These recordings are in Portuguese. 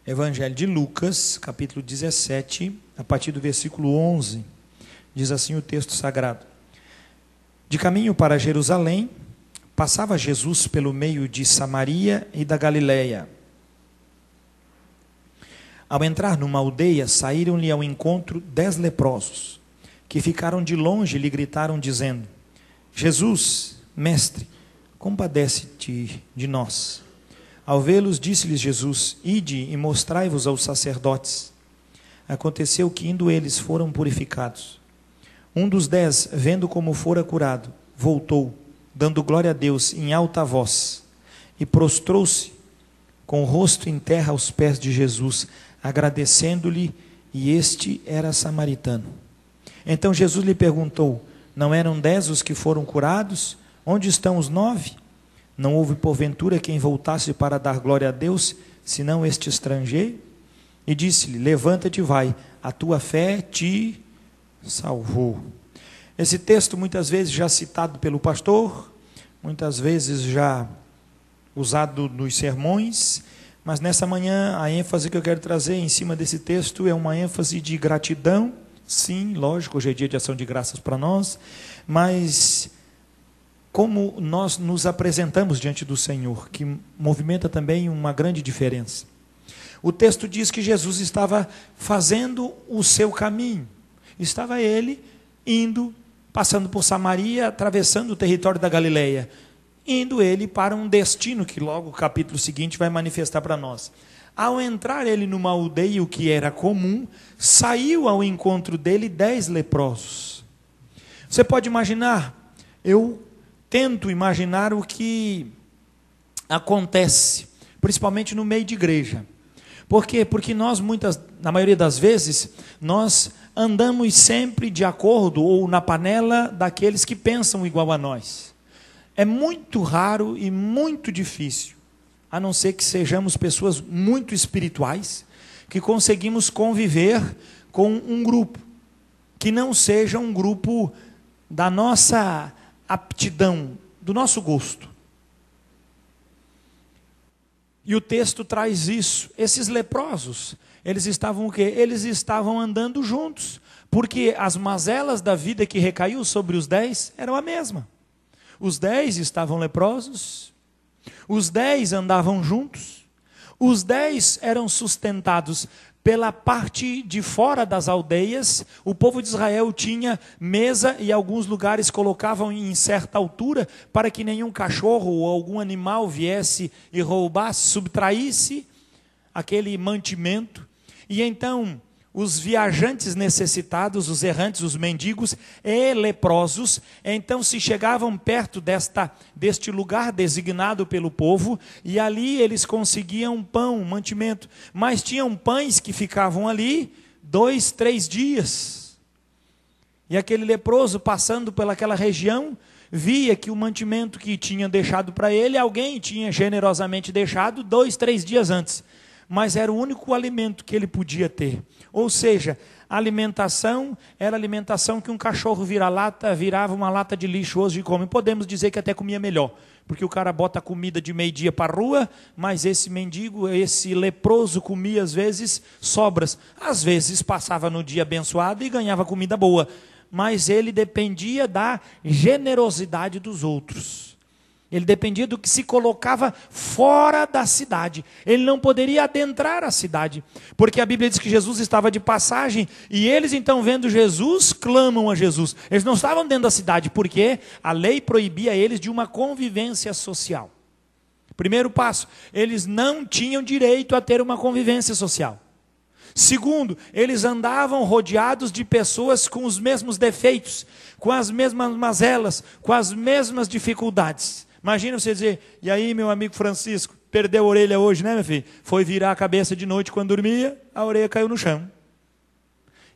Evangelho de Lucas, capítulo 17, a partir do versículo 11, diz assim o texto sagrado. De caminho para Jerusalém, passava Jesus pelo meio de Samaria e da Galileia. Ao entrar numa aldeia, saíram-lhe ao encontro 10 leprosos, que ficaram de longe e lhe gritaram, dizendo: Jesus, mestre, compadece-te de nós. Ao vê-los, disse-lhes Jesus: Ide e mostrai-vos aos sacerdotes. Aconteceu que, indo eles, foram purificados. Um dos 10, vendo como fora curado, voltou, dando glória a Deus em alta voz, e prostrou-se com o rosto em terra aos pés de Jesus, agradecendo-lhe, e este era samaritano. Então Jesus lhe perguntou: Não eram 10 os que foram curados? Onde estão os 9? Não houve porventura quem voltasse para dar glória a Deus, senão este estrangeiro? E disse-lhe: Levanta-te e vai, a tua fé te salvou. Esse texto muitas vezes já citado pelo pastor, muitas vezes já usado nos sermões, mas nessa manhã a ênfase que eu quero trazer em cima desse texto é uma ênfase de gratidão. Sim, lógico, hoje é dia de ação de graças para nós, mas como nós nos apresentamos diante do Senhor, que movimenta também uma grande diferença. O texto diz que Jesus estava fazendo o seu caminho. Estava ele indo, passando por Samaria, atravessando o território da Galileia, indo ele para um destino que logo o capítulo seguinte vai manifestar para nós. Ao entrar ele numa aldeia, o que era comum, saiu ao encontro dele 10 leprosos. Você pode imaginar, eu tento imaginar o que acontece, principalmente no meio de igreja. Por quê? Porque nós, na maioria das vezes, nós andamos sempre de acordo ou na panela daqueles que pensam igual a nós. É muito raro e muito difícil, a não ser que sejamos pessoas muito espirituais, que conseguimos conviver com um grupo, que não seja um grupo da nossa aptidão, do nosso gosto. E o texto traz isso. Esses leprosos, eles estavam o quê? Eles estavam andando juntos, porque as mazelas da vida que recaiu sobre os 10 eram a mesma. Os 10 estavam leprosos, os 10 andavam juntos, os 10 eram sustentados pela parte de fora das aldeias. O povo de Israel tinha mesa e alguns lugares colocavam em certa altura para que nenhum cachorro ou algum animal viesse e roubasse, subtraísse aquele mantimento. E então os viajantes necessitados, os errantes, os mendigos e leprosos, então se chegavam perto deste lugar designado pelo povo, e ali eles conseguiam pão, mantimento, mas tinham pães que ficavam ali 2, 3 dias, e aquele leproso passando pelaquela região, via que o mantimento que tinha deixado para ele, alguém tinha generosamente deixado 2, 3 dias antes, mas era o único alimento que ele podia ter. Ou seja, a alimentação era a alimentação que um cachorro virava uma lata de lixo hoje e come. Podemos dizer que até comia melhor, porque o cara bota comida de meio-dia para a rua, mas esse mendigo, esse leproso comia às vezes sobras. Às vezes passava no dia abençoado e ganhava comida boa, mas ele dependia da generosidade dos outros. Ele dependia do que se colocava fora da cidade. Ele não poderia adentrar a cidade, porque a Bíblia diz que Jesus estava de passagem, e eles então, vendo Jesus, clamam a Jesus. Eles não estavam dentro da cidade, porque a lei proibia eles de uma convivência social. Primeiro passo, eles não tinham direito a ter uma convivência social. Segundo, eles andavam rodeados de pessoas com os mesmos defeitos, com as mesmas mazelas, com as mesmas dificuldades. Imagina você dizer: e aí, meu amigo Francisco, perdeu a orelha hoje, né, meu filho? Foi virar a cabeça de noite quando dormia, a orelha caiu no chão.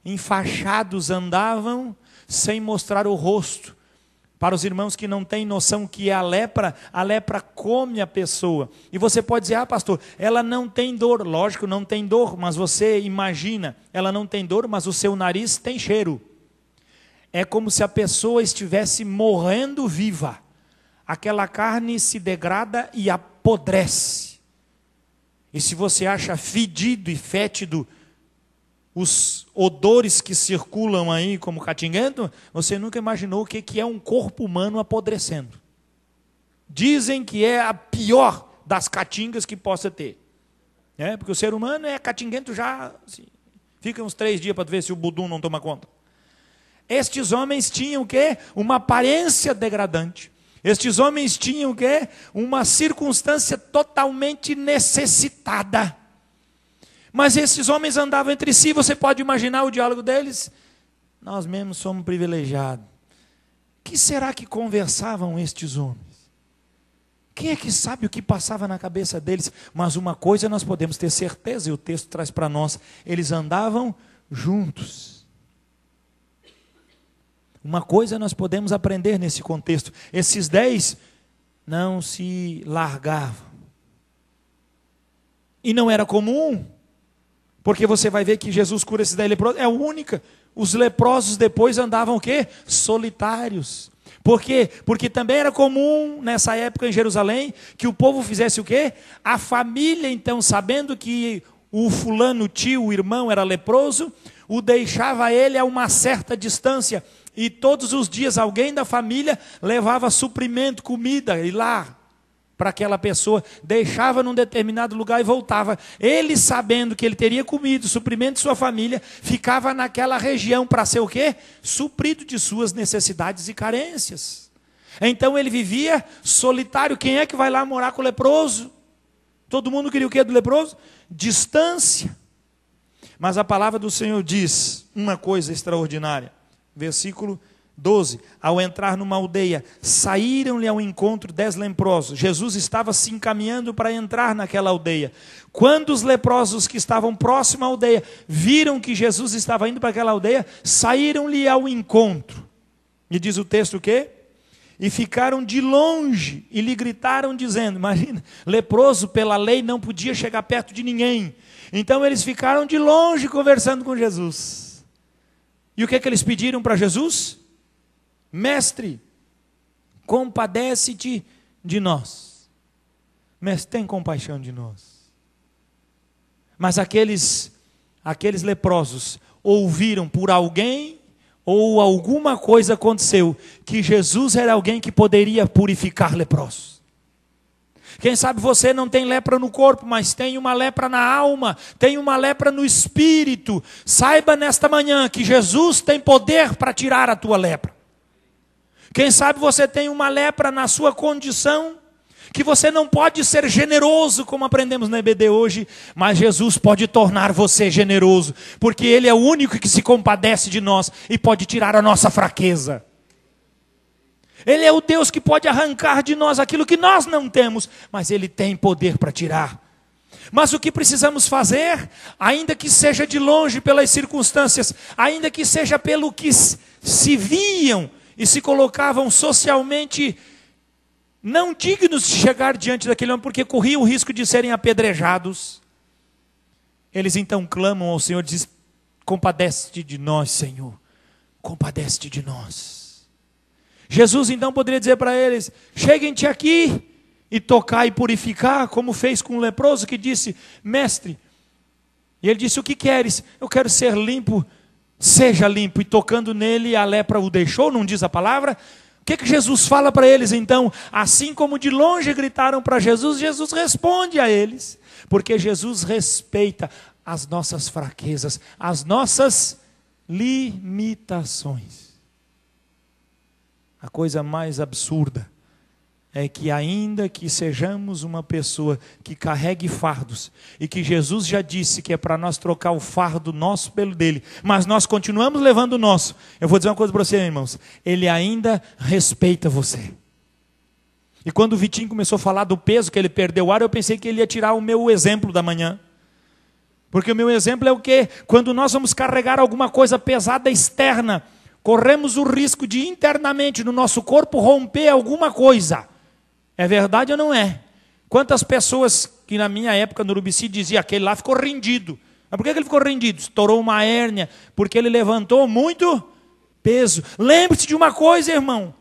Enfaixados andavam sem mostrar o rosto. Para os irmãos que não têm noção que é a lepra come a pessoa. E você pode dizer: pastor, ela não tem dor. Lógico, não tem dor, mas você imagina, ela não tem dor, mas o seu nariz tem cheiro. É como se a pessoa estivesse morrendo viva. Aquela carne se degrada e apodrece. E se você acha fedido e fétido os odores que circulam aí como catinguento, você nunca imaginou o que é um corpo humano apodrecendo. Dizem que é a pior das catingas que possa ter. Porque o ser humano é catinguento já, assim, fica uns 3 dias para ver se o budum não toma conta. Estes homens tinham o quê? Uma aparência degradante. Estes homens tinham o quê? Uma circunstância totalmente necessitada. Mas esses homens andavam entre si, você pode imaginar o diálogo deles? Nós mesmos somos privilegiados. O que será que conversavam estes homens? Quem é que sabe o que passava na cabeça deles? Mas uma coisa nós podemos ter certeza, e o texto traz para nós, eles andavam juntos. Uma coisa nós podemos aprender nesse contexto, esses 10 não se largavam. E não era comum, porque você vai ver que Jesus cura esses 10 leprosos, é a única. Os leprosos depois andavam o quê? Solitários. Por quê? Porque também era comum nessa época em Jerusalém que o povo fizesse o quê? A família, então, sabendo que o fulano, o tio, o irmão era leproso, o deixava ele a uma certa distância. E todos os dias alguém da família levava suprimento, comida, e lá para aquela pessoa, deixava num determinado lugar e voltava. Ele, sabendo que ele teria comido, suprimento de sua família, ficava naquela região para ser o quê? Suprido de suas necessidades e carências. Então ele vivia solitário. Quem é que vai lá morar com o leproso? Todo mundo queria o quê do leproso? Distância. Mas a palavra do Senhor diz uma coisa extraordinária. Versículo 12, ao entrar numa aldeia, saíram-lhe ao encontro 10 leprosos. Jesus estava se encaminhando para entrar naquela aldeia. Quando os leprosos que estavam próximo à aldeia viram que Jesus estava indo para aquela aldeia, saíram-lhe ao encontro. E diz o texto o quê? E ficaram de longe e lhe gritaram dizendo, imagina, leproso pela lei não podia chegar perto de ninguém. Então eles ficaram de longe conversando com Jesus. E o que eles pediram para Jesus? Mestre, compadece-te de nós. Mestre, tem compaixão de nós. Mas aqueles leprosos ouviram por alguém ou alguma coisa aconteceu que Jesus era alguém que poderia purificar leprosos. Quem sabe você não tem lepra no corpo, mas tem uma lepra na alma, tem uma lepra no espírito. Saiba nesta manhã que Jesus tem poder para tirar a tua lepra. Quem sabe você tem uma lepra na sua condição, que você não pode ser generoso, como aprendemos na EBD hoje, mas Jesus pode tornar você generoso, porque Ele é o único que se compadece de nós e pode tirar a nossa fraqueza. Ele é o Deus que pode arrancar de nós aquilo que nós não temos, mas Ele tem poder para tirar. Mas o que precisamos fazer, ainda que seja de longe pelas circunstâncias, ainda que seja pelo que se viam e se colocavam socialmente não dignos de chegar diante daquele homem, porque corriam o risco de serem apedrejados, eles então clamam ao Senhor e dizem, compadece-te de nós, Senhor, compadece-te de nós. Jesus então poderia dizer para eles, cheguem-te aqui e tocar e purificar, como fez com o leproso que disse, mestre, e ele disse, o que queres? Eu quero ser limpo, seja limpo, e tocando nele a lepra o deixou, não diz a palavra? O que Jesus fala para eles então? Assim como de longe gritaram para Jesus, Jesus responde a eles, porque Jesus respeita as nossas fraquezas, as nossas limitações. A coisa mais absurda é que ainda que sejamos uma pessoa que carregue fardos, e que Jesus já disse que é para nós trocar o fardo nosso pelo dele, mas nós continuamos levando o nosso, eu vou dizer uma coisa para você, irmãos, Ele ainda respeita você. E quando o Vitinho começou a falar do peso que ele perdeu o ar, eu pensei que ele ia tirar o meu exemplo da manhã. Porque o meu exemplo é o quê? Quando nós vamos carregar alguma coisa pesada externa, corremos o risco de internamente no nosso corpo romper alguma coisa. É verdade ou não é? Quantas pessoas que na minha época no Urubici diziam, aquele lá ficou rendido. Mas por que ele ficou rendido? Estourou uma hérnia, porque ele levantou muito peso. Lembre-se de uma coisa, irmão.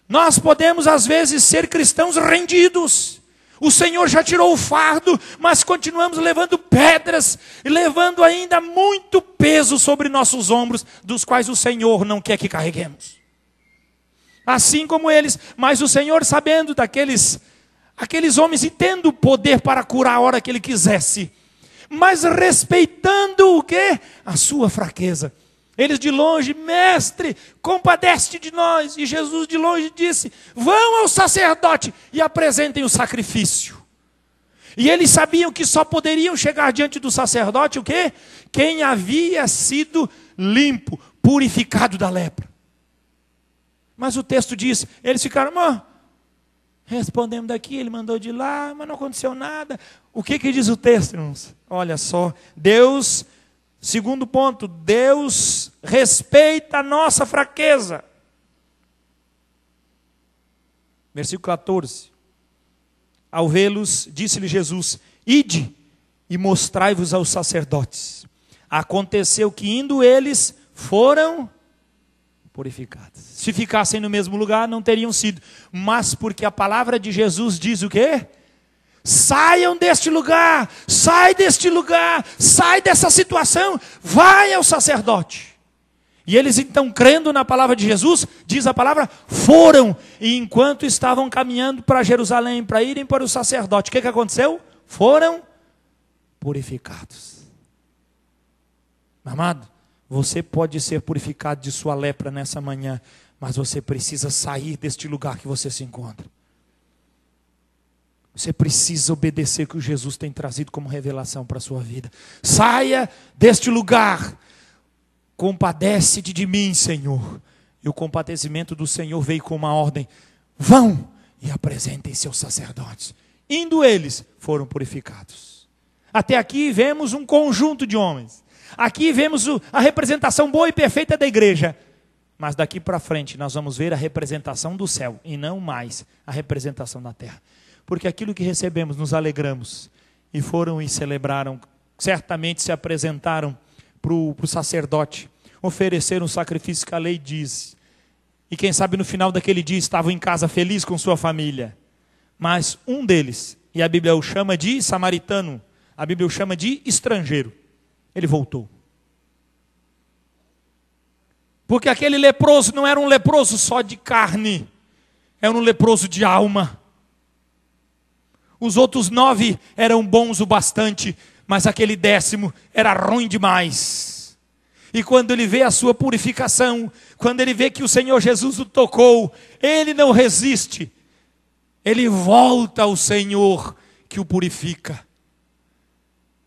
Nós podemos às vezes ser cristãos rendidos. O Senhor já tirou o fardo, mas continuamos levando pedras e levando ainda muito peso sobre nossos ombros, dos quais o Senhor não quer que carreguemos. Assim como eles, mas o Senhor, sabendo aqueles homens e tendo poder para curar a hora que Ele quisesse, mas respeitando o quê? A sua fraqueza. Eles de longe: mestre, compadece-te de nós. E Jesus de longe disse: vão ao sacerdote e apresentem o sacrifício. E eles sabiam que só poderiam chegar diante do sacerdote o quê? Quem havia sido limpo, purificado da lepra. Mas o texto diz, eles ficaram: respondemos daqui, ele mandou de lá, mas não aconteceu nada. O que diz o texto, irmãos? Olha só, Deus, segundo ponto, Deus respeita a nossa fraqueza. Versículo 14. Ao vê-los, disse-lhe Jesus: ide e mostrai-vos aos sacerdotes. Aconteceu que indo eles, foram purificados. Se ficassem no mesmo lugar, não teriam sido. Mas porque a palavra de Jesus diz o quê? Saiam deste lugar, sai deste lugar, sai dessa situação, vai ao sacerdote. E eles então, crendo na palavra de Jesus, diz a palavra, foram. E enquanto estavam caminhando para Jerusalém, para irem para o sacerdote, o que aconteceu? Foram purificados. Amado, você pode ser purificado de sua lepra nessa manhã, mas você precisa sair deste lugar que você se encontra. Você precisa obedecer o que Jesus tem trazido como revelação para a sua vida. Saia deste lugar. Compadece-te de mim, Senhor. E o compadecimento do Senhor veio com uma ordem: vão e apresentem seus sacerdotes. Indo eles, foram purificados. Até aqui vemos um conjunto de homens. Aqui vemos a representação boa e perfeita da igreja. Mas daqui para frente nós vamos ver a representação do céu e não mais a representação da terra. Porque aquilo que recebemos nos alegramos. E foram e celebraram, certamente se apresentaram para o sacerdote, ofereceram o sacrifício que a lei diz. E quem sabe no final daquele dia estavam em casa feliz com sua família. Mas um deles, e a Bíblia o chama de samaritano, a Bíblia o chama de estrangeiro, ele voltou. Porque aquele leproso não era um leproso só de carne, era um leproso de alma. Os outros 9 eram bons o bastante, mas aquele 10º era ruim demais. E quando ele vê a sua purificação, quando ele vê que o Senhor Jesus o tocou, ele não resiste. Ele volta ao Senhor que o purifica.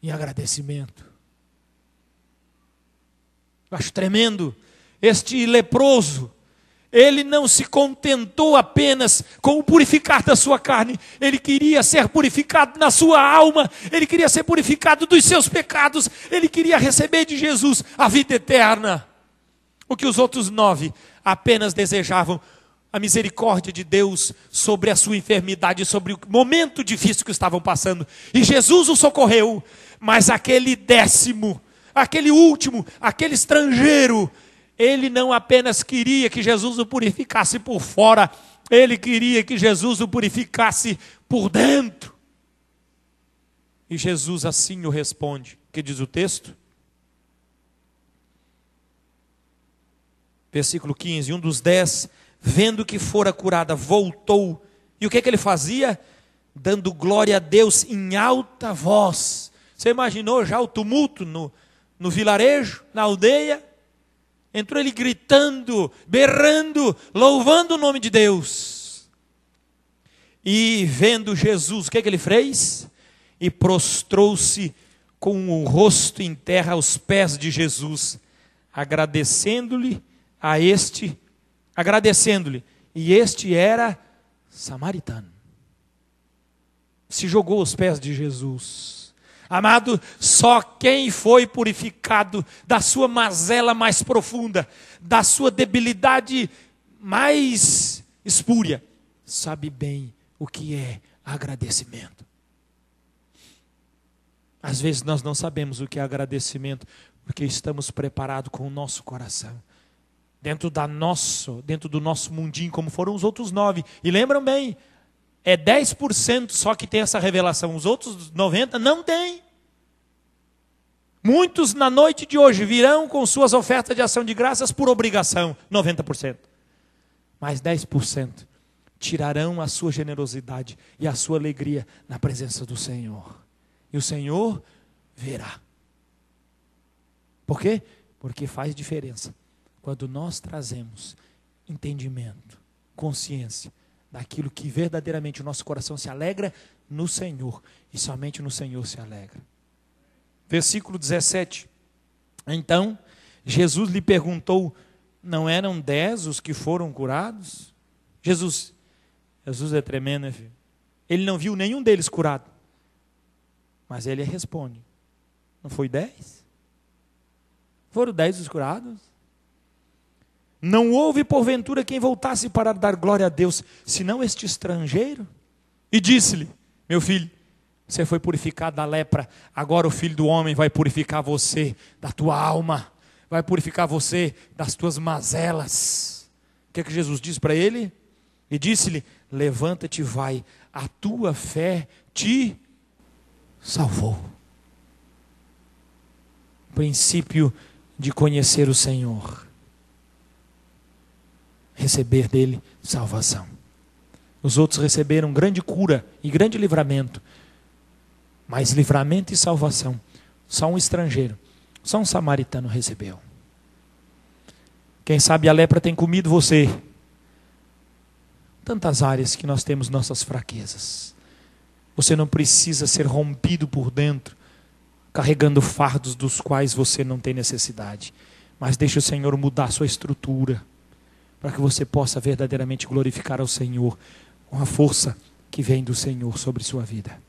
Em agradecimento. Eu acho tremendo. Este leproso, ele não se contentou apenas com o purificar da sua carne. Ele queria ser purificado na sua alma. Ele queria ser purificado dos seus pecados. Ele queria receber de Jesus a vida eterna. O que os outros 9 apenas desejavam: a misericórdia de Deus sobre a sua enfermidade, sobre o momento difícil que estavam passando. E Jesus o socorreu. Mas aquele 10º, aquele último, aquele estrangeiro, ele não apenas queria que Jesus o purificasse por fora, ele queria que Jesus o purificasse por dentro. E Jesus assim o responde. O que diz o texto? Versículo 15, um dos 10, vendo que fora curada, voltou. E o que ele fazia? Dando glória a Deus em alta voz. Você imaginou já o tumulto no vilarejo, na aldeia? Entrou ele gritando, berrando, louvando o nome de Deus. E vendo Jesus, o que ele fez? E prostrou-se com o rosto em terra aos pés de Jesus, agradecendo-lhe. E este era samaritano. Se jogou aos pés de Jesus. Amado, só quem foi purificado da sua mazela mais profunda, da sua debilidade mais espúria, sabe bem o que é agradecimento. Às vezes nós não sabemos o que é agradecimento, porque estamos preparados com o nosso coração. Dentro do nosso mundinho, como foram os outros 9. E lembram bem, é 10% só que tem essa revelação. Os outros 90% não tem. Muitos na noite de hoje virão com suas ofertas de ação de graças por obrigação, 90%. Mas 10% tirarão a sua generosidade e a sua alegria na presença do Senhor. E o Senhor verá. Por quê? Porque faz diferença quando nós trazemos entendimento, consciência daquilo que verdadeiramente o nosso coração se alegra no Senhor, e somente no Senhor se alegra. Versículo 17. Então, Jesus lhe perguntou, não eram 10 os que foram curados? Jesus é tremendo, né, filho? Ele não viu nenhum deles curado. Mas ele responde, não foi 10? Foram 10 os curados? Não houve porventura quem voltasse para dar glória a Deus, senão este estrangeiro? E disse-lhe, meu filho, você foi purificado da lepra, agora o Filho do Homem vai purificar você da tua alma, vai purificar você das tuas mazelas. O que é que Jesus disse para ele? E disse-lhe, levanta-te e vai, a tua fé te salvou. Princípio de conhecer o Senhor. Receber dele salvação. Os outros receberam grande cura e grande livramento. Mas livramento e salvação, só um estrangeiro, só um samaritano recebeu. Quem sabe a lepra tem comido você. Tantas áreas que nós temos nossas fraquezas. Você não precisa ser rompido por dentro, carregando fardos dos quais você não tem necessidade. Mas deixe o Senhor mudar a sua estrutura, para que você possa verdadeiramente glorificar ao Senhor, com a força que vem do Senhor sobre sua vida.